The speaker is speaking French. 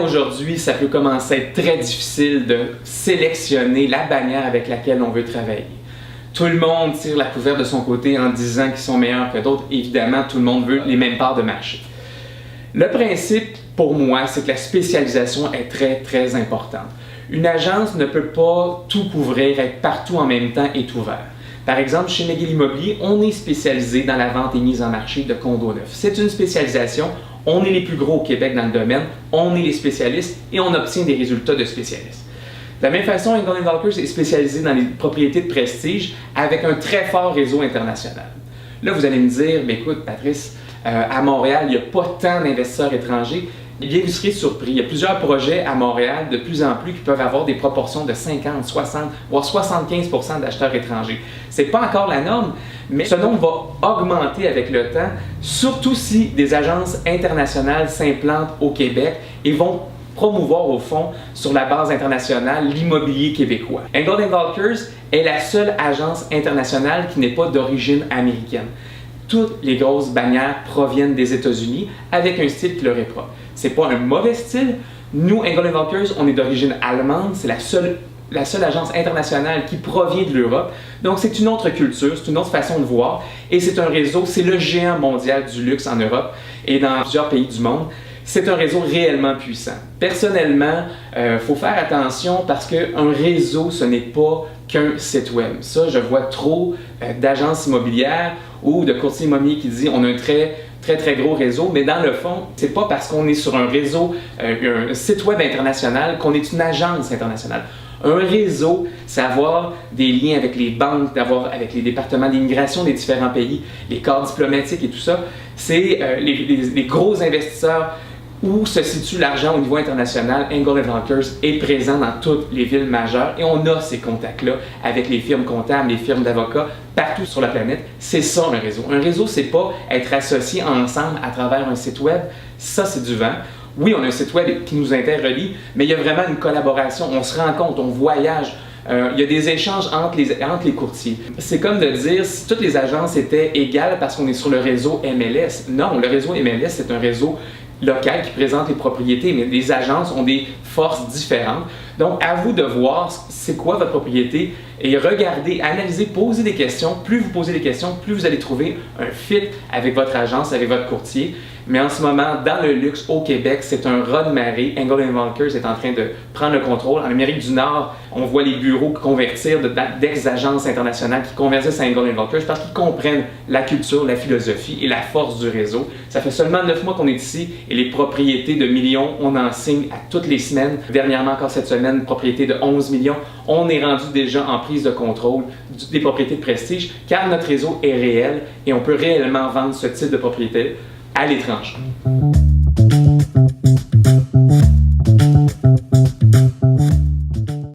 Évidemment, aujourd'hui, ça peut commencer à être très difficile de sélectionner la bannière avec laquelle on veut travailler. Tout le monde tire la couverture de son côté en disant qu'ils sont meilleurs que d'autres. Évidemment, tout le monde veut les mêmes parts de marché. Le principe, pour moi, c'est que la spécialisation est très importante. Une agence ne peut pas tout couvrir, être partout en même temps et ouvert. Par exemple, chez McGill Immobilier, on est spécialisé dans la vente et mise en marché de condos neufs. C'est une spécialisation. On est les plus gros au Québec dans le domaine, on est les spécialistes et on obtient des résultats de spécialistes. De la même façon, Engel & Volkers est spécialisé dans les propriétés de prestige avec un très fort réseau international. Là, vous allez me dire, mais écoute, Patrice, à Montréal, il n'y a pas tant d'investisseurs étrangers. Bien, vous serez surpris. Il y a plusieurs projets à Montréal de plus en plus qui peuvent avoir des proportions de 50, 60, voire 75% d'acheteurs étrangers. Ce n'est pas encore la norme, mais ce nombre va augmenter avec le temps, surtout si des agences internationales s'implantent au Québec et vont promouvoir au fond, sur la base internationale, l'immobilier québécois. Engel & Volkers est la seule agence internationale qui n'est pas d'origine américaine. Toutes les grosses bannières proviennent des États-Unis avec un style qui leur est propre. C'est pas un mauvais style. Nous, Engel & Volkers, on est d'origine allemande. C'est la seule agence internationale qui provient de l'Europe. Donc, c'est une autre culture, c'est une autre façon de voir. Et c'est un réseau, c'est le géant mondial du luxe en Europe et dans plusieurs pays du monde. C'est un réseau réellement puissant. Personnellement, faut faire attention parce qu'un réseau, ce n'est pas qu'un site web. Ça, je vois trop d'agences immobilières ou de courtiers immobiliers qui disent on a un très gros réseau, mais dans le fond, c'est pas parce qu'on est sur un réseau, un site web international qu'on est une agence internationale. Un réseau, c'est avoir des liens avec les banques, avec les départements d'immigration des différents pays, les corps diplomatiques et tout ça. C'est les gros investisseurs. Où se situe l'argent au niveau international. Engel & Volkers est présent dans toutes les villes majeures et on a ces contacts-là avec les firmes comptables, les firmes d'avocats, partout sur la planète. C'est ça un réseau. Un réseau, c'est pas être associés ensemble à travers un site web. Ça, c'est du vent. Oui, on a un site web qui nous interrelie, mais il y a vraiment une collaboration. On se rencontre, on voyage. Il y a des échanges entre les courtiers. C'est comme de dire si toutes les agences étaient égales parce qu'on est sur le réseau MLS. Non, le réseau MLS, c'est un réseau local qui présente les propriétés, mais les agences ont des forces différentes. Donc, à vous de voir c'est quoi votre propriété et regardez, analysez, posez des questions. Plus vous posez des questions, plus vous allez trouver un fit avec votre agence, avec votre courtier. Mais en ce moment, dans le luxe au Québec, c'est un raz de marée. Engel & Volkers est en train de prendre le contrôle. En Amérique du Nord, on voit les bureaux convertir d'ex-agences internationales qui convertissent à Engel & Volkers parce qu'ils comprennent la culture, la philosophie et la force du réseau. Ça fait seulement 9 mois qu'on est ici et les propriétés de millions, on en signe à toutes les semaines. Dernièrement, encore cette semaine, une propriété de 11 millions. On est rendu déjà en prise de contrôle des propriétés de prestige car notre réseau est réel et on peut réellement vendre ce type de propriété à l'étranger.